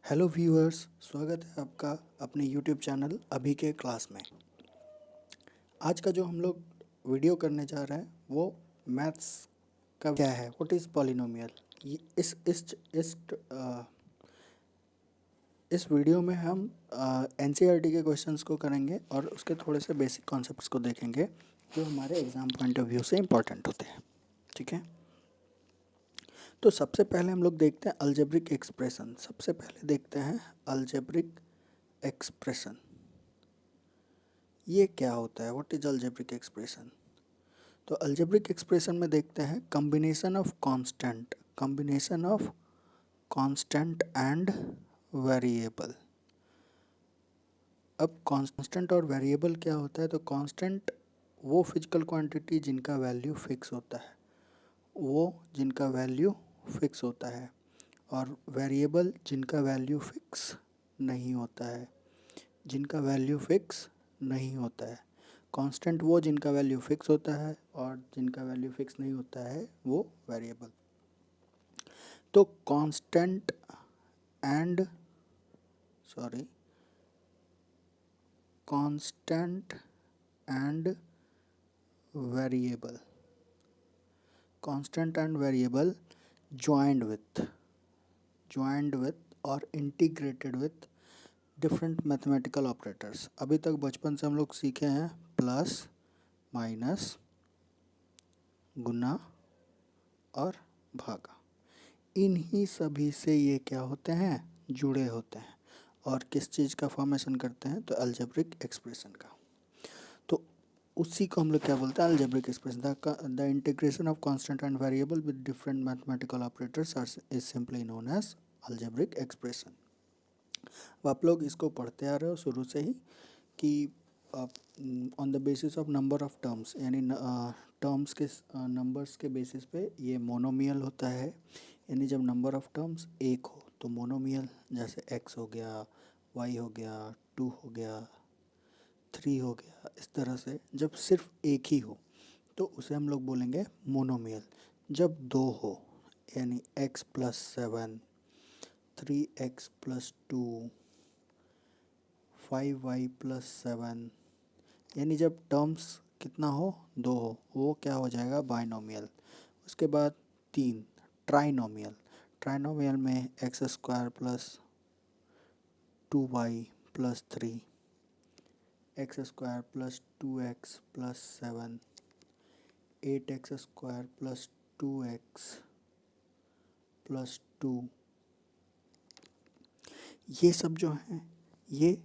Hello viewers, स्वागत है आपका अपने यूट्यूब चैनल अभी के क्लास में। आज का जो हम लोग वीडियो करने जा रहे हैं वो मैथ्स का क्या है, व्हाट इज़ पॉलिनोमियल। ये इस वीडियो में हम एनसीईआरटी के क्वेश्चंस को करेंगे और उसके थोड़े से बेसिक कॉन्सेप्ट्स को देखेंगे जो हमारे एग्ज़ाम पॉइंट ऑफ व्यू से इम्पोर्टेंट होते हैं। ठीक है, तो सबसे पहले हम लोग देखते हैं अलजेब्रिक एक्सप्रेशन। सबसे पहले देखते हैं अलजेब्रिक एक्सप्रेशन। ये क्या होता है, व्हाट इज अलजेब्रिक एक्सप्रेशन। तो अलजेब्रिक एक्सप्रेशन में देखते हैं कॉन्स्टेंट एंड वेरिएबल। अब कांस्टेंट और वेरिएबल क्या होता है, तो कांस्टेंट वो फिजिकल क्वांटिटी जिनका वैल्यू फिक्स होता है, और वेरिएबल जिनका वैल्यू फिक्स नहीं होता है, कांस्टेंट वो जिनका वैल्यू फिक्स होता है और जिनका वैल्यू फिक्स नहीं होता है वो वेरिएबल। तो and sorry constant and variable joined with और integrated with different mathematical operators. अभी तक बचपन से हम लोग सीखे हैं प्लस, माइनस, गुना और भागा। इन्हीं सभी से ये क्या होते हैं, जुड़े होते हैं और किस चीज़ का फॉर्मेशन करते हैं, तो अलजेब्रिक एक्सप्रेशन का। तो उसी को हम लोग क्या बोलते हैं, algebraic expression. The integration of constant and variable with different mathematical operators is simply known as algebraic expression. आप लोग इसको पढ़ते आ रहे हो शुरू से ही कि on the basis of number of terms, यानी टर्म्स के नंबर्स के बेसिस पे ये मोनोमियल होता है। यानी जब नंबर ऑफ टर्म्स एक हो तो मोनोमियल, जैसे x हो गया, y हो गया, 2 हो गया, 3 हो गया, इस तरह से जब सिर्फ एक ही हो तो उसे हम लोग बोलेंगे मोनोमियल। जब दो हो, यानी x plus 7, 3x+2, 5y plus 7, यानी जब टर्म्स कितना हो, दो हो, वो क्या हो जाएगा, बाइनोमियल। उसके बाद 3 ट्राइनोमियल में x² plus 2y plus 3, x² plus 2x plus 7, 8x² plus 2x plus 2, ये सब जो हैं ये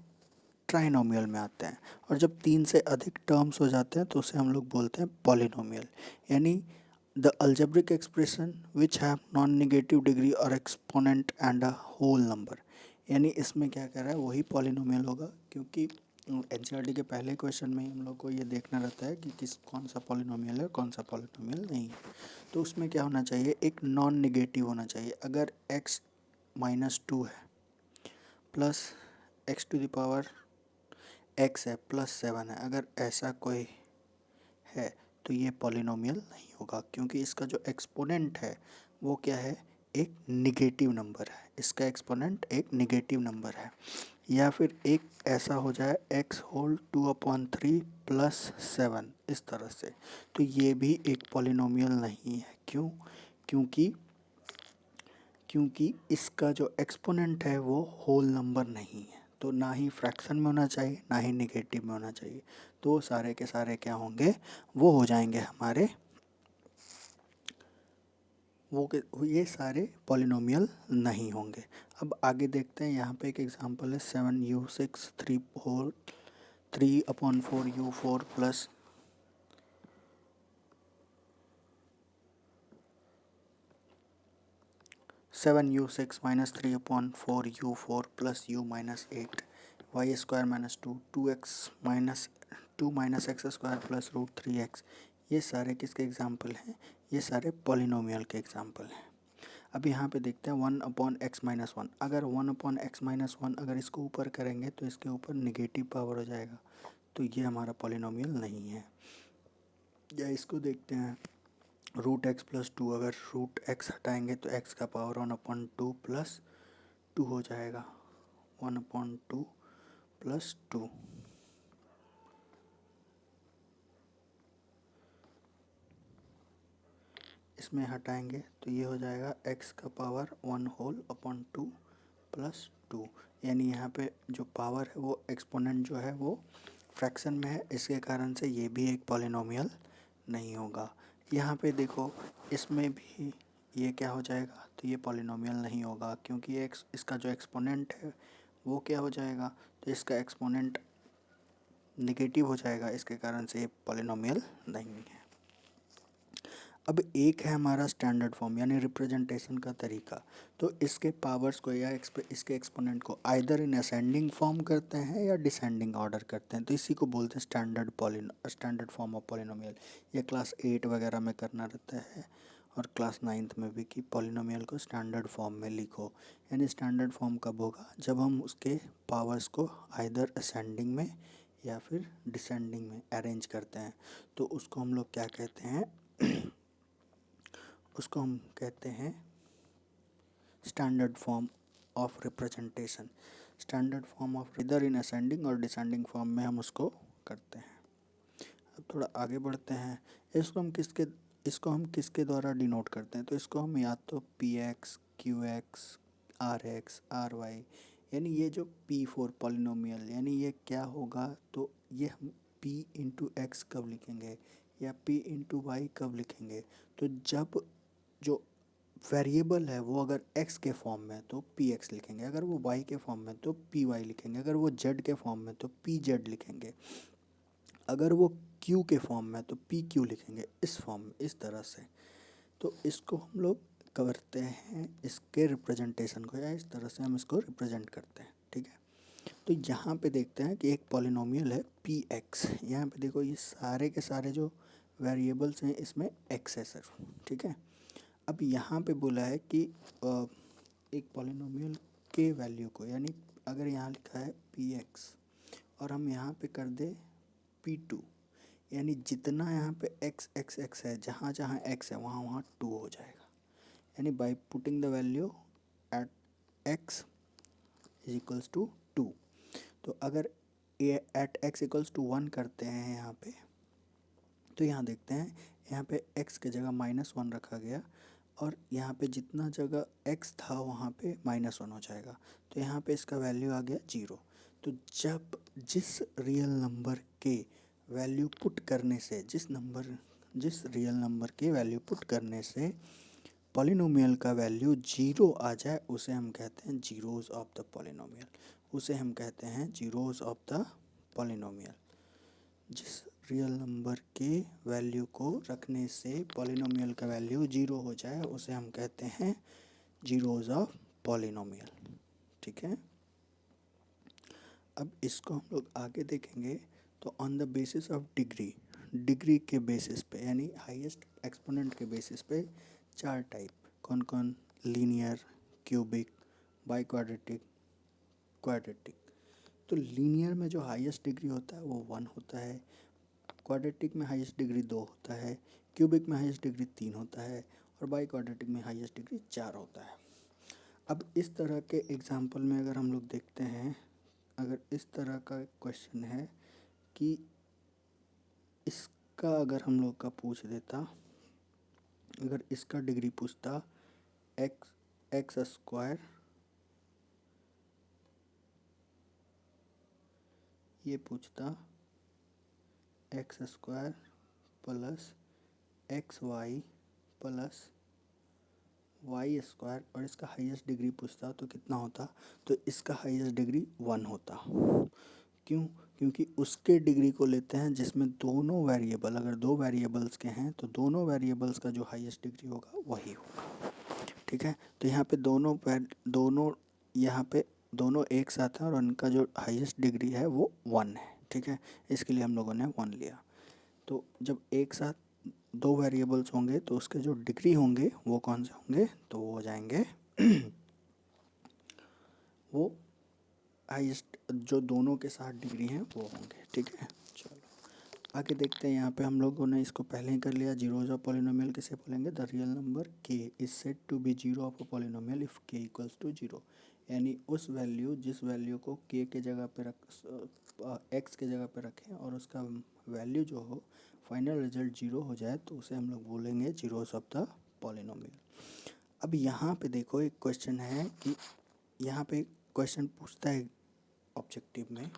ट्राइनोमियल में आते हैं। और जब 3 से अधिक टर्म्स हो जाते हैं तो उसे हम लोग बोलते हैं पॉलिनोमियल। यानी the algebraic expression which have non negative degree और exponent and a whole number. यानी इसमें क्या कह रहा है, वही पॉलिनोमियल होगा, क्योंकि एनसीईआरटी के पहले क्वेश्चन में हम लोग को ये देखना रहता है कि कौन सा पॉलिनोमियल है, कौन सा पॉलिनोमियल नहीं है। तो उसमें क्या होना चाहिए, एक नॉन नेगेटिव होना चाहिए। अगर x-2 है प्लस x⁴ x है प्लस 7 है, अगर ऐसा कोई है तो ये पॉलिनोमियल नहीं होगा, क्योंकि इसका जो एक्सपोनेंट है वो क्या है, एक निगेटिव नंबर है। इसका एक्सपोनेंट एक निगेटिव नंबर है। या फिर एक ऐसा हो जाए x⁴ प्लस 7, इस तरह से, तो ये भी एक पॉलिनोमियल नहीं है। क्यों, क्योंकि क्योंकि इसका जो एक्सपोनेंट है वो होल नंबर नहीं है। तो ना ही फ्रैक्शन में होना चाहिए, ना ही निगेटिव में होना चाहिए। तो सारे के सारे क्या होंगे, वो हो जाएंगे हमारे, ये सारे पॉलिनोमियल नहीं होंगे। अब आगे देखते हैं, यहाँ पे एक एग्जांपल है 7u6 3/4u4 plus 7u6 minus 3/4u4 plus u minus 8, y² minus 2, 2 minus x² plus √3x। ये सारे किसके एग्जाम्पल हैं, ये सारे पॉलिनोमियल के एग्जाम्पल हैं। अब यहाँ पे देखते हैं 1/x-1। अगर 1/x-1 अगर इसको ऊपर करेंगे तो इसके ऊपर निगेटिव पावर हो जाएगा, तो ये हमारा पॉलिनोमियल नहीं है। या इसको देखते हैं √x प्लस 2, अगर √x हटाएंगे तो x का पावर 1/2 प्लस 2 हो जाएगा, 1/2 प्लस 2। इसमें हटाएंगे तो ये हो जाएगा x का पावर 1/2 प्लस 2, यानी यहाँ पे जो पावर है वो एक्सपोनेंट जो है वो फ्रैक्शन में है, इसके कारण से ये भी एक पॉलिनोमियल नहीं होगा। यहाँ पे देखो इसमें भी ये क्या हो जाएगा, तो ये पॉलिनोमियल नहीं होगा क्योंकि इसका जो एक्सपोनेंट है वो क्या हो जाएगा, तो इसका एक्सपोनेंट निगेटिव हो जाएगा, इसके कारण से ये पॉलिनोमियल नहीं है। अब एक है हमारा स्टैंडर्ड फॉर्म यानी रिप्रेजेंटेशन का तरीका, तो इसके पावर्स को या इसके एक्सपोनेंट को आइदर इन असेंडिंग फॉर्म करते हैं या डिसेंडिंग ऑर्डर करते हैं, तो इसी को बोलते हैं स्टैंडर्ड फॉर्म ऑफ पॉलिनोमियल। ये क्लास 8 वगैरह में करना रहता है और क्लास 9th में भी कि पॉलिनोमियल को स्टैंडर्ड फॉर्म में लिखो। यानी स्टैंडर्ड फॉर्म कब होगा, जब हम उसके पावर्स को आइदर असेंडिंग में या फिर डिसेंडिंग में अरेंज करते हैं, तो उसको हम लोग क्या कहते हैं उसको हम कहते हैं standard form of representation. Standard form of इधर इन असेंडिंग और डिसेंडिंग फॉर्म में हम उसको करते हैं। अब थोड़ा आगे बढ़ते हैं, इसको हम किसके द्वारा डिनोट करते हैं, तो इसको हम या तो px, qx, rx, ry, यानी ये जो p4 पॉलिनोमियल यानी ये क्या होगा, तो ये हम p इंटू एक्स कब लिखेंगे या p इंटू वाई कब लिखेंगे, तो जब जो वेरिएबल है वो अगर x के फॉर्म में तो px लिखेंगे, अगर वो y के फॉर्म में तो py लिखेंगे, अगर वो z के फॉर्म में तो pz लिखेंगे, अगर वो q के फॉर्म में तो pq लिखेंगे, इस फॉर्म में इस तरह से। तो इसको हम लोग करते हैं इसके रिप्रेजेंटेशन को, या इस तरह से हम इसको रिप्रेजेंट करते हैं, ठीक है। तो यहाँ पे देखते हैं कि एक पॉलिनोमियल है px, यहाँ पे देखो ये सारे के सारे जो वेरिएबल्स हैं इसमें x है सर, ठीक है। अब यहाँ पे बोला है कि एक पॉलिनोमियल के वैल्यू को, यानी अगर यहाँ लिखा है px और हम यहाँ पे कर दे p2, यानी जितना यहाँ पे x x x है, जहाँ जहाँ x है वहाँ वहाँ 2 हो जाएगा। यानी by putting the value at x is equals to 2, तो अगर एट x इक्वल्स टू 1 करते हैं यहाँ पे, तो यहाँ देखते हैं यहाँ पे x के जगह -1 रखा गया और यहाँ पे जितना जगह x था वहाँ पे -1 हो जाएगा, तो यहाँ पे इसका वैल्यू आ गया 0। तो जब जिस रियल नंबर के वैल्यू पुट करने से जिस रियल नंबर के वैल्यू पुट करने से पॉलिनोमियल का वैल्यू 0 आ जाए, उसे हम कहते हैं जीरोज ऑफ द पॉलिनोमियल, उसे हम कहते हैं जीरोज ऑफ द पॉलिनोमियल। जिस रियल नंबर के वैल्यू को रखने से पॉलिनोमियल का वैल्यू 0 हो जाए, उसे हम कहते हैं जीरोज ऑफ पॉलिनोमियल, ठीक है। अब इसको हम लोग आगे देखेंगे, तो on the basis of degree के बेसिस पे, यानी हाईएस्ट एक्सपोनेंट के बेसिस पे 4 टाइप, कौन कौन, लीनियर, क्यूबिक, बाई क्वाड्रेटिक। तो लीनियर में जो हाईएस्ट डिग्री होता है वो 1 होता है, क्वाड्रेटिक में हाईएस्ट डिग्री 2 होता है, क्यूबिक में हाईएस्ट डिग्री 3 होता है और बाई क्वाड्रेटिक में हाईएस्ट डिग्री 4 होता है। अब इस तरह के एग्जाम्पल में अगर हम लोग देखते हैं, अगर इस तरह का क्वेश्चन है कि इसका अगर हम लोग का पूछ देता, अगर इसका डिग्री पूछता एक्स स्क्वायर, ये पूछता x square plus x y plus y square, और इसका हाईएस्ट डिग्री पूछता तो कितना होता, तो इसका हाईएस्ट डिग्री 1 होता। क्यों, क्योंकि उसके डिग्री को लेते हैं जिसमें दोनों वेरिएबल, अगर 2 वेरिएबल्स के हैं तो दोनों वेरिएबल्स का जो हाईएस्ट डिग्री होगा वही होगा, ठीक है। तो यहाँ पे दोनों एक साथ हैं और उनका जो हाईएस्ट डिग्री है वो 1 है, ठीक है। इसके लिए हम लोगों ने 1 लिया। तो जब एक साथ 2 वेरिएबल्स होंगे तो उसके जो डिग्री होंगे वो कौन से होंगे, तो वो हो जाएंगे वो हाईएस्ट जो दोनों के साथ डिग्री हैं वो होंगे, ठीक है। चलो आगे देखते हैं, यहाँ पे हम लोगों ने इसको पहले ही कर लिया। जीरोज ऑफ पॉलिनोमियल किसे बोलेंगे? The real number k is said to be zero of a polynomial if k equals to zero. यानी उस वैल्यू, जिस वैल्यू को k के जगह पे रख x के जगह पे रखें और उसका वैल्यू जो हो फाइनल रिजल्ट जीरो हो जाए तो उसे हम लोग बोलेंगे जीरोज ऑफ द पॉलिनोमियल। अब यहाँ पे देखो एक क्वेश्चन है कि यहाँ पे क्वेश्चन पूछता है ऑब्जेक्टिव में,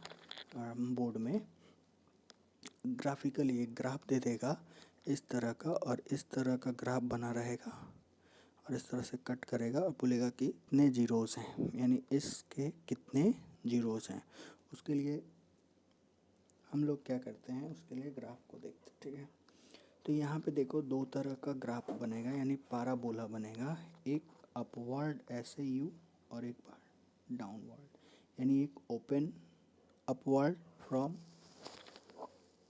बोर्ड में ग्राफिकली एक ग्राफ दे देगा इस तरह का, और इस तरह का ग्राफ बना रहेगा और इस तरह से कट करेगा और बोलेगा कि कितने जीरोज हैं, यानी इसके कितने जीरोज हैं। उसके लिए हम लोग क्या करते हैं, उसके लिए ग्राफ को देखते हैं, ठीक है। तो यहाँ पे देखो दो तरह का ग्राफ बनेगा, यानी पाराबोला बनेगा, एक अपवर्ड ऐसे यू और एक बार डाउनवर्ड, यानी एक ओपन अपवर्ड फ्रॉम,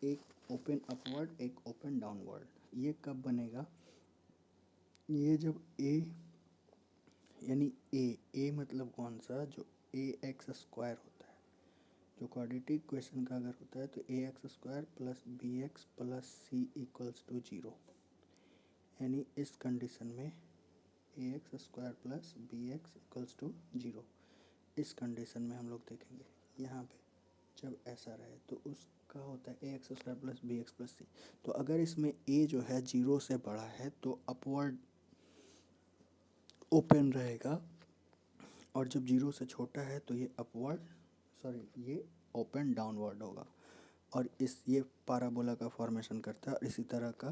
एक ओपन अपवर्ड, एक ओपन डाउनवर्ड। ये कब बनेगा? ये जब ए, यानी ए मतलब कौन सा? जो ए एक्स स्क्वायर होता है, जो क्वाड्रेटिक इक्वेशन का अगर होता है तो a x square plus b x plus c equals to zero. यानी इस कंडीशन में a x square plus b x equals to zero, इस कंडीशन में हम लोग देखेंगे यहाँ पे जब ऐसा रहे तो उसका होता है a x square plus b x plus c. तो अगर इसमें ए जो है जीरो से बड़ा है तो अपवर्ड ओपन रहेगा, और जब जीरो से छोटा है तो ये अपवर्ड, ये ओपन डाउनवर्ड होगा। और ये पाराबोला का फॉर्मेशन करता है और इसी तरह का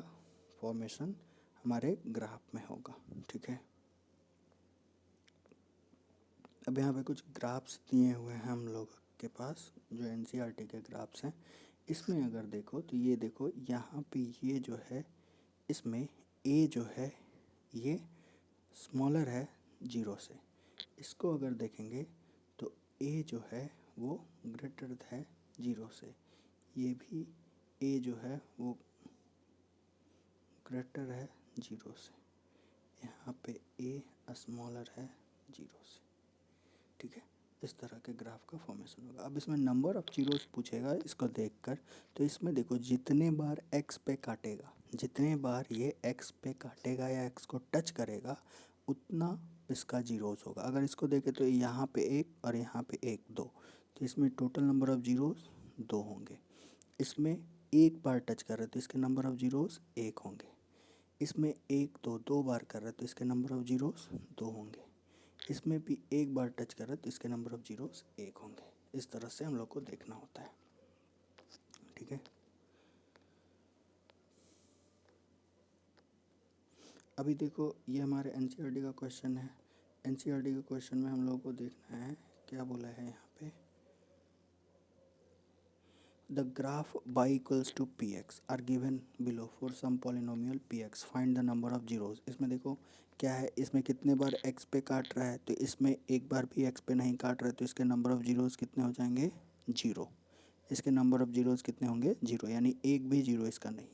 फॉर्मेशन हमारे ग्राफ में होगा, ठीक है। अब यहाँ पे कुछ ग्राफ्स दिए हुए हैं हम लोग के पास, जो एनसीईआरटी के ग्राफ्स हैं। इसमें अगर देखो तो ये देखो यहाँ पे ये जो है, इसमें ए जो है ये स्मॉलर है जीरो से। इसको अगर देखेंगे तो ए जो है वो ग्रेटर है जीरो से, ये भी ए जो है वो ग्रेटर है जीरो से, यहाँ पे ए स्मॉलर है जीरो से, ठीक है। इस तरह के ग्राफ का फॉर्मेशन होगा। अब इसमें नंबर ऑफ जीरोस पूछेगा इसको देखकर, तो इसमें देखो जितने बार एक्स पे काटेगा, जितने बार ये एक्स पे काटेगा या एक्स को टच करेगा उतना इसका जीरोस होगा। अगर इसको देखें तो यहाँ पे एक और यहाँ पे एक, दो, तो इसमें टोटल नंबर ऑफ जीरोस दो होंगे। इसमें एक बार टच कर रहे तो इसके नंबर ऑफ जीरोस एक होंगे। इसमें एक दो बार कर रहे तो इसके नंबर ऑफ जीरोस दो होंगे। इसमें भी एक बार टच कर रहे तो इसके नंबर ऑफ जीरोस एक होंगे। इस तरह से हम लोग को देखना होता है, ठीक है। अभी देखो ये हमारे एनसीईआरटी का क्वेश्चन है। एनसीईआरटी के क्वेश्चन में हम लोग को देखना है क्या बोला है यहाँ पे, the graph y equals to p x are given below for some polynomial p x find the number of zeros. इसमें देखो क्या है, इसमें कितने बार x पे काट रहा है, तो इसमें एक बार भी x पे नहीं काट रहा है तो इसके नंबर ऑफ जीरोज कितने हो जाएंगे? जीरो। इसके नंबर ऑफ जीरोज कितने होंगे? जीरो, यानी एक भी जीरो इसका नहीं है।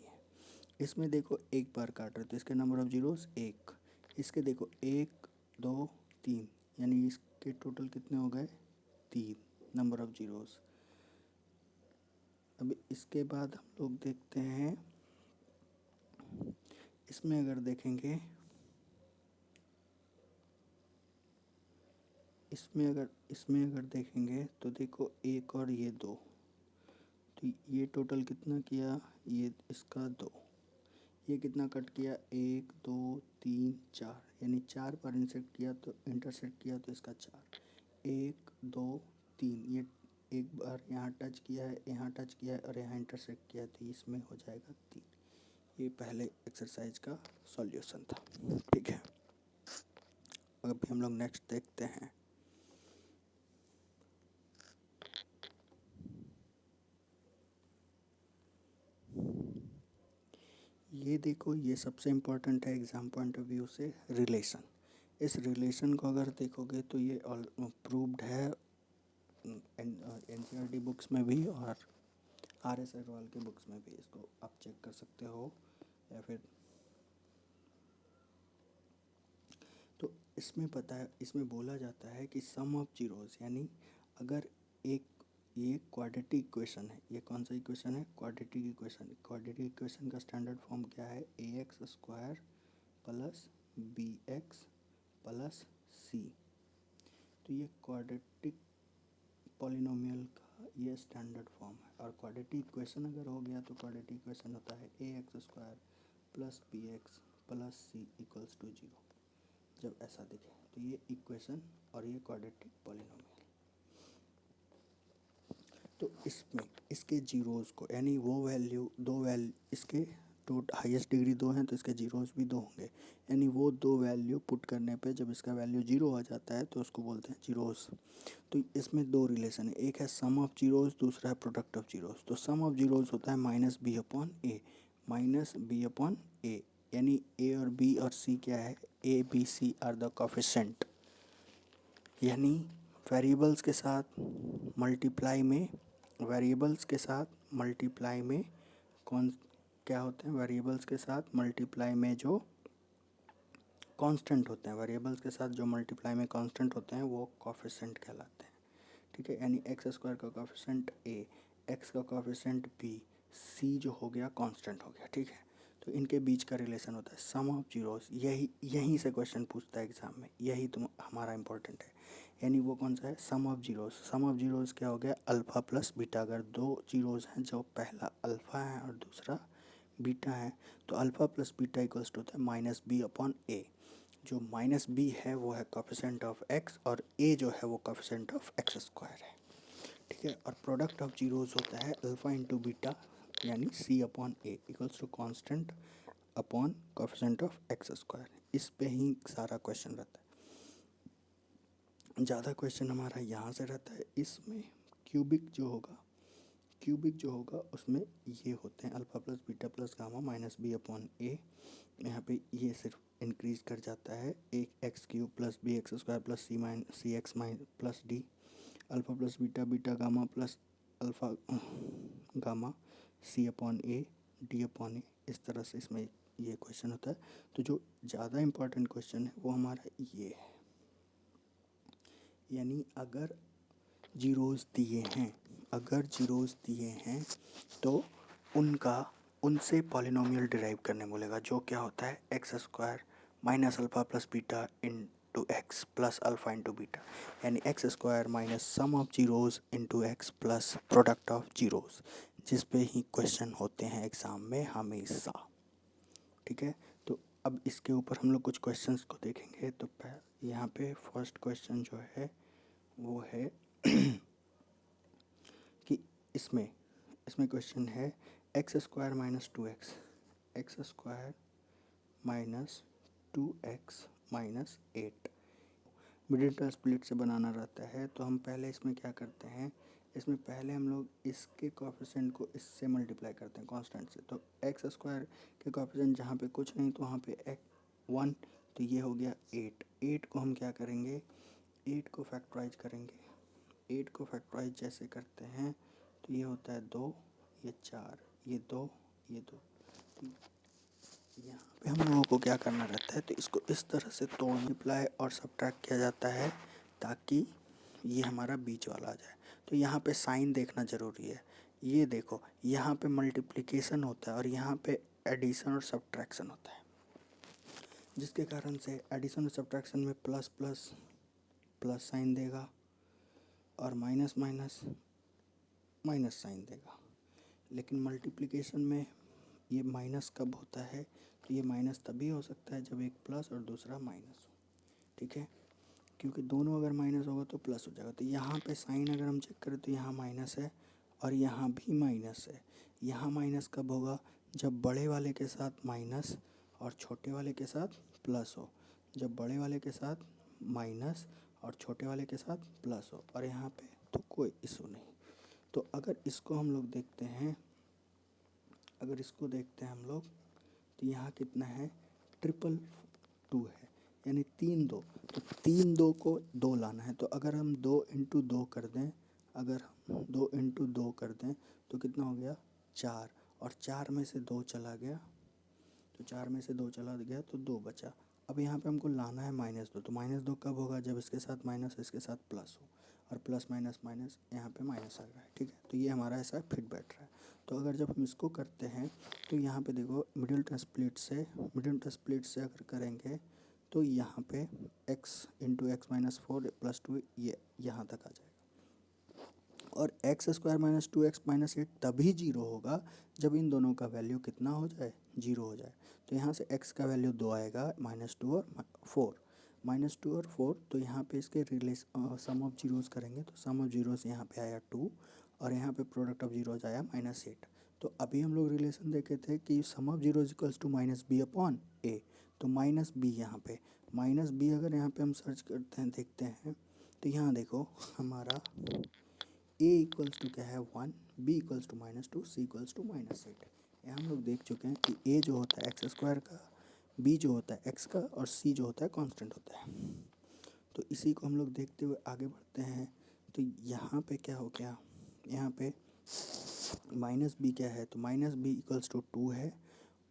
इसमें देखो एक बार काट रहे तो इसके नंबर ऑफ जीरोस एक। इसके देखो एक दो तीन, यानी इसके टोटल कितने हो गए? तीन नंबर ऑफ जीरोस। अब इसके बाद हम लोग देखते हैं, इसमें अगर देखेंगे, इसमें अगर देखेंगे तो देखो एक और ये दो, तो ये टोटल कितना किया? ये इसका दो, ये कितना कट किया? एक दो तीन चार, यानी चार बार इंटरसेक्ट किया तो इसका चार, एक दो तीन, ये एक बार यहाँ टच किया है, यहाँ टच किया है और यहाँ इंटरसेक्ट किया है तो इसमें हो जाएगा तीन। ये पहले एक्सरसाइज का सॉल्यूशन था, ठीक है। अभी हम लोग नेक्स्ट देखते हैं। ये देखो ये सबसे इम्पोर्टेंट है एग्ज़ाम पॉइंट ऑफ व्यू से, रिलेशन। इस रिलेशन को अगर देखोगे तो ये प्रूव्ड है एनसीईआरटी बुक्स में भी और आर.एस. अग्रवाल के बुक्स में भी, इसको आप चेक कर सकते हो। या फिर तो इसमें पता है, इसमें बोला जाता है कि सम ऑफ जीरोस, यानी अगर एक ये क्वाड्रेटिक इक्वेशन है। ये कौन सा इक्वेशन है? Quadratic equation. क्वाड्रेटिक इक्वेशन का स्टैंडर्ड फॉर्म क्या है? ax square plus bx plus c। तो ये क्वाड्रेटिक पॉलिनोमियल का ये स्टैंडर्ड फॉर्म है। और क्वाड्रेटिक इक्वेशन अगर हो गया तो क्वाड्रेटिक इक्वेशन होता है ax square plus bx plus c equals to 0। जब ऐसा दिखे तो ये इक्वेशन और ये क्वाड्रेटिक पॉलिनोमियल। तो इसमें इसके जीरोज़ को, यानी वो वैल्यू इसके हाईएस्ट डिग्री 2 हैं तो इसके जीरोज़ भी 2 होंगे, यानी वो 2 वैल्यू पुट करने पे जब इसका वैल्यू 0 आ जाता है तो उसको बोलते हैं जीरोज़। तो इसमें 2 रिलेशन है, एक है सम ऑफ जीरोज़, दूसरा है प्रोडक्ट ऑफ जीरोज़। तो सम ऑफ जीरोज़ होता है माइनस बी अपॉन ए, यानी ए और बी और सी क्या है? A B C are the coefficient, यानी वेरिएबल्स के साथ मल्टीप्लाई में कौन क्या होते हैं? वेरिएबल्स के साथ मल्टीप्लाई में जो कांस्टेंट होते हैं, वेरिएबल्स के साथ जो मल्टीप्लाई में कांस्टेंट होते हैं वो कोफिशिएंट कहलाते हैं। ठीक है, यानी एक्स स्क्वायर का कोफिशिएंट ए, एक्स का कोफिशिएंट बी, सी जो हो गया कांस्टेंट हो गया। ठीक है, तो इनके बीच का रिलेशन होता है सम ऑफ जीरोस। यहीं से क्वेश्चन पूछता है एग्जाम में, यही तो हमारा इंपॉर्टेंट है। यानी वो कौन सा है? Sum of zeros. Sum of zeros क्या हो गया? Alpha plus beta. अगर 2 जीरोस हैं, जो पहला अल्फ़ा है और दूसरा बीटा है, तो alpha plus beta equals to होता है माइनस बी अपॉन ए। जो माइनस बी है वो है कोफिशिएंट ऑफ एक्स और ए जो है वो कोफिशिएंट ऑफ एक्स स्क्वायर है। ठीक है, और प्रोडक्ट ऑफ जीरोस होता है अल्फ़ा इंटू बीटा, यानी c upon a equals to constant upon coefficient of x square. इस पे ही सारा क्वेश्चन रहता है। ज़्यादा क्वेश्चन हमारा यहाँ से रहता है। इसमें क्यूबिक जो होगा उसमें ये होते हैं alpha plus beta plus gamma minus b upon a. यहाँ पे ये सिर्फ इंक्रीज कर जाता है, एक x cube plus b x square plus c x plus d, alpha plus beta gamma plus alpha gamma c upon a d upon a. इस तरह से इसमें ये क्वेश्चन होता है। तो जो ज़्यादा इम्पोर्टेंट क्वेश्चन है वो हमारा ये है, यानी अगर जीरोज़ दिए हैं तो उनसे पॉलिनोमियल डिराइव करने बोलेगा, जो क्या होता है x square minus alpha plus beta into x plus alpha into beta, यानी x square minus sum of zeros into x plus product of zeros, जिस पे ही क्वेश्चन होते हैं एग्ज़ाम में हमेशा। ठीक है, तो अब इसके ऊपर हम लोग कुछ क्वेश्चंस को देखेंगे। तो यहाँ पे फर्स्ट क्वेश्चन जो है वो है कि इसमें क्वेश्चन है x square minus 2x, x square minus 2x minus 8 middle term split से बनाना रहता है। तो हम पहले इसमें क्या करते हैं, इसमें पहले हम लोग इसके कोफिशिएंट को इससे मल्टीप्लाई करते हैं कांस्टेंट से। तो एक्स स्क्वायर के कोफिशिएंट जहाँ पे कुछ नहीं तो वहाँ पे 1, तो ये हो गया 8 को हम क्या करेंगे, 8 को फैक्टराइज करेंगे। 8 को फैक्टराइज जैसे करते हैं तो ये होता है 2, ये 4, ये 2, ये 2। यहाँ पे हम लोगों को क्या करना रहता है, तो इसको इस तरह से तोड़ मल्टीप्लाई और सब्ट्रैक्ट किया जाता है ताकि ये हमारा बीच वाला आ जाए। तो यहाँ पे साइन देखना ज़रूरी है। ये देखो, यहाँ पे मल्टीप्लिकेशन होता है और यहाँ पे एडिशन और सब्ट्रैक्शन होता है, जिसके कारण से एडिशन और सब्ट्रैक्शन में प्लस प्लस प्लस साइन देगा और माइनस माइनस माइनस साइन देगा। लेकिन मल्टीप्लिकेशन में ये माइनस कब होता है, तो ये माइनस तभी हो सकता है जब एक प्लस और दूसरा माइनस हो। ठीक है, क्योंकि दोनों अगर माइनस होगा तो प्लस हो जाएगा। तो यहाँ पे साइन अगर हम चेक करें तो यहाँ माइनस है और यहाँ भी माइनस है। यहाँ माइनस कब होगा, जब बड़े वाले के साथ माइनस और छोटे वाले के साथ प्लस हो। जब बड़े वाले के साथ माइनस और छोटे वाले के साथ प्लस हो, और यहाँ पे तो कोई इशू नहीं। तो अगर इसको हम लोग देखते हैं, हम लोग, तो यहाँ कितना है, 2 है, यानी 3 2। तो 3 2 को 2 लाना है। तो अगर हम 2 इंटू 2 कर दें, तो कितना हो गया, 4, और 4 में से 2 चला गया, तो 2 बचा। अब यहाँ पे हमको लाना है -2। तो -2 कब होगा, जब इसके साथ माइनस इसके साथ प्लस हो। और प्लस माइनस माइनस यहाँ पे माइनस आ रहा है, ठीक है। तो ये हमारा ऐसा फिट बैठ रहा है। तो अगर जब हम इसको करते हैं तो यहाँ पे देखो मिडिल टर्म स्प्लिट से अगर करेंगे तो यहाँ पे x इंटू एक्स माइनस 4 + 2 ये यहाँ तक आ जाएगा। और x² - 2x - 8 तभी जीरो होगा जब इन दोनों का वैल्यू कितना हो जाए, जीरो हो जाए। तो यहाँ से x का वैल्यू 2 आएगा, -2 और 4, -2 और 4। तो यहाँ पे इसके सम ऑफ जीरोस करेंगे तो सम ऑफ जीरोस यहाँ पे आया 2 और यहाँ पे प्रोडक्ट ऑफ जीरोस आया -8। तो अभी हम लोग रिलेशन देखे थे कि sum of zero equals to -b/a। तो -b यहाँ पे -b अगर यहाँ पे हम सर्च करते हैं देखते हैं तो यहाँ देखो हमारा a इक्वल्स टू क्या है 1, b equals to -2, c equals to -8। ये हम लोग देख चुके हैं कि a जो होता है x² का, b जो होता है x का और c जो होता है कांस्टेंट होता है। तो इसी को हम लोग देखते हुए आगे बढ़ते हैं। तो यहाँ पे क्या हो गया, यहाँ पे -b क्या है, तो -b इक्वल्स टू 2 है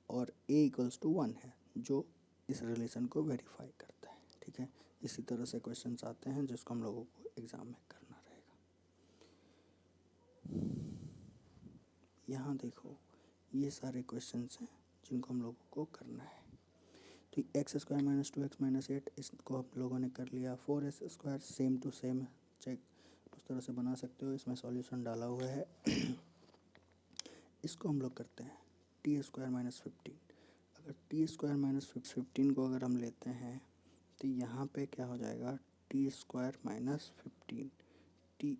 और a इक्वल्स टू 1 है, जो इस रिलेशन को वेरीफाई करता है, ठीक है। इसी तरह से क्वेश्चंस आते हैं जिसको हम लोगों को एग्ज़ाम में करना रहेगा। यहाँ देखो ये सारे क्वेश्चंस हैं जिनको हम लोगों को करना है। तो x² - 2x - 8 इसको हम लोगों ने कर लिया। 4s² same to same check उस तरह से बना सकते हो, इसमें सॉल्यूशन डाला हुआ है। इसको हम लोग करते हैं t² - 15। अगर t² - 15 को अगर हम लेते हैं तो यहाँ पे क्या हो जाएगा, t² - 15 t²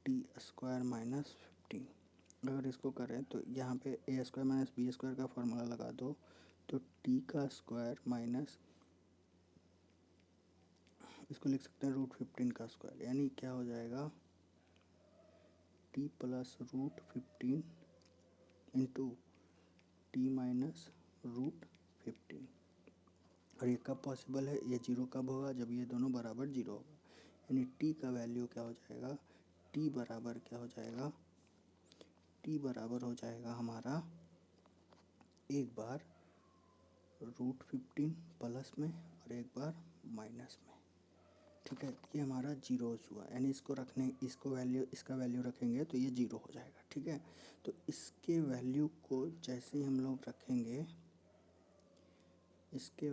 - 15। अगर इसको करें तो यहाँ पे a² - b² का फार्मूला लगा दो तो t का स्क्वायर माइनस इसको लिख सकते हैं √15 का स्क्वायर, यानी क्या हो जाएगा t + √15 इंटू t माइनस √15। और ये कब पॉसिबल है, ये जीरो कब होगा, जब ये दोनों बराबर जीरो होगा। यानी t का वैल्यू क्या हो जाएगा, t बराबर क्या हो जाएगा, t बराबर हो जाएगा हमारा एक बार √15 प्लस में और एक बार माइनस में, ठीक है। ये हमारा जीरोस हुआ, यानी इसका वैल्यू रखेंगे तो ये जीरो हो जाएगा, ठीक है। तो इसके वैल्यू को जैसे ही हम लोग रखेंगे, अब इसके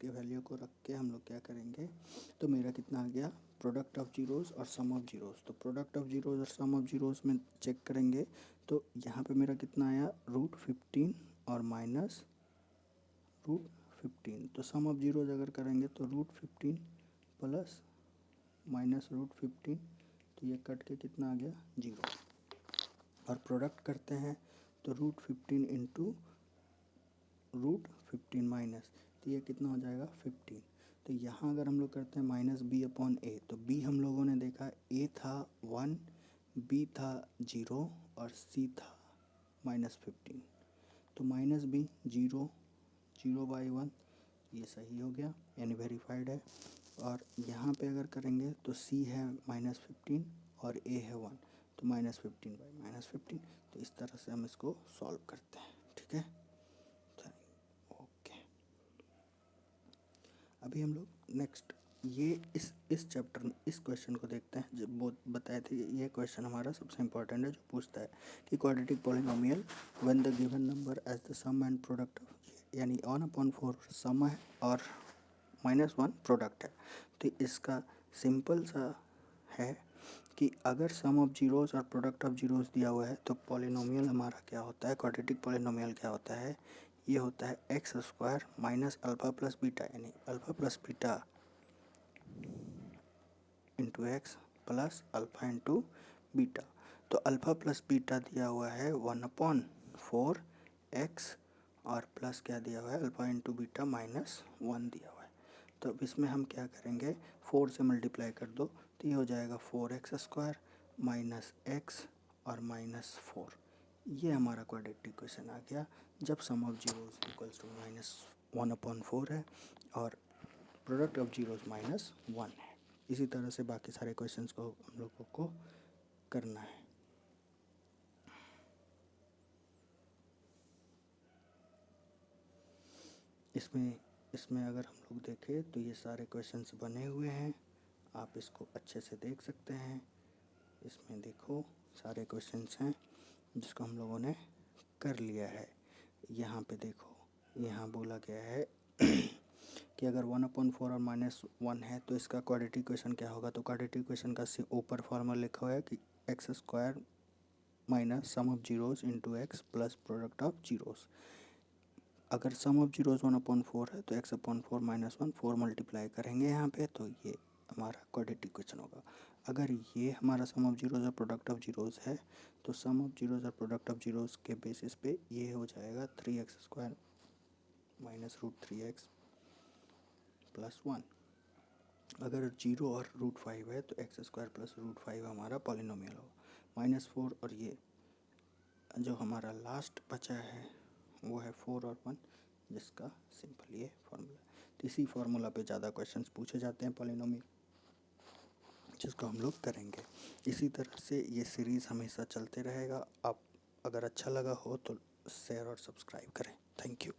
वैल्यू को रख के हम लोग क्या करेंगे, तो मेरा कितना आ गया, प्रोडक्ट ऑफ जीरोस और सम ऑफ जीरोस। तो प्रोडक्ट ऑफ जीरोस और सम ऑफ जीरोस में चेक करेंगे तो यहाँ पे मेरा कितना आया, √15 और माइनस √15। तो सम ऑफ जीरोस अगर करेंगे तो √15 प्लस माइनस √15, तो ये कट के कितना आ गया, जीरो। और प्रोडक्ट करते हैं तो √15 इंटू √15 माइनस, तो ये कितना हो जाएगा 15। तो यहाँ अगर हम लोग करते हैं -b/a, तो b हम लोगों ने देखा a था 1, b था 0 और c था -15। तो -b 0, 0/1 ये सही हो गया, यानी वेरीफाइड है। और यहाँ पे अगर करेंगे तो c है -15 और a है 1, तो -15/-15। तो इस तरह से हम इसको सॉल्व करते हैं, ठीक है। ओके, अभी हम लोग नेक्स्ट ये इस चैप्टर में इस क्वेश्चन को देखते हैं। जब वो बताए थे ये क्वेश्चन हमारा सबसे इम्पोर्टेंट है, जो पूछता है कि quadratic polynomial when the given number as the sum and product of, यानी 1/4 सम है और -1 प्रोडक्ट है। तो इसका सिंपल सा है कि अगर सम ऑफ जीरोस और प्रोडक्ट ऑफ जीरोस दिया हुआ है तो पॉलिनोमियल हमारा क्या होता है, क्वाड्रेटिक पॉलिनोमियल क्या होता है, ये होता है x² minus alpha plus beta, यानी alpha plus beta into x plus alpha into beta. तो अल्फ़ा प्लस बीटा दिया हुआ है 1/4 x और प्लस क्या दिया हुआ है, अल्फ़ा इंटू बीटा -1 दिया हुआ है। तो अब इसमें हम क्या करेंगे, 4 से मल्टीप्लाई कर दो तो ये हो जाएगा 4x² माइनस x और -4। ये हमारा क्वाड्रेटिक इक्वेशन आ गया जब सम ऑफ जीरोस इक्वल्स टू -1/4 है और प्रोडक्ट ऑफ जीरोस -1 है। इसी तरह से बाकी सारे क्वेश्चंस को हम लोगों को करना है। इसमें इसमें अगर हम लोग देखें तो ये सारे क्वेश्चंस बने हुए हैं, आप इसको अच्छे से देख सकते हैं। इसमें देखो सारे क्वेश्चंस हैं जिसको हम लोगों ने कर लिया है। यहाँ पे देखो, यहाँ बोला गया है कि अगर 1/4 और -1 है तो इसका क्वाड्रेटिक इक्वेशन क्या होगा। तो क्वाड्रेटिक इक्वेशन का ऊपर फॉर्मूला लिखा हुआ है कि x² minus sum of zeros into x plus product of zeros. अगर सम ऑफ जीरोस 1/4 है तो x/4 -1 4 मल्टीप्लाई करेंगे यहाँ पे, तो ये हमारा क्वाड्रेटिक इक्वेशन होगा। अगर ये हमारा सम ऑफ जीरोस और प्रोडक्ट ऑफ जीरोस है तो सम ऑफ जीरोस और प्रोडक्ट ऑफ जीरोस के बेसिस पे ये हो जाएगा 3x² माइनस √3x प्लस 1। अगर 0 और √5 है तो x² प्लस √5 हमारा पॉलिनोमियल होगा। -4 और ये जो हमारा लास्ट बचा है वो है 4 और 1, जिसका सिंपल ये फार्मूला। तो इसी फार्मूला पे ज़्यादा क्वेश्चंस पूछे जाते हैं पॉलिनोमियल, जिसको हम लोग करेंगे। इसी तरह से ये सीरीज़ हमेशा चलते रहेगा। आप अगर अच्छा लगा हो तो शेयर और सब्सक्राइब करें। Thank you.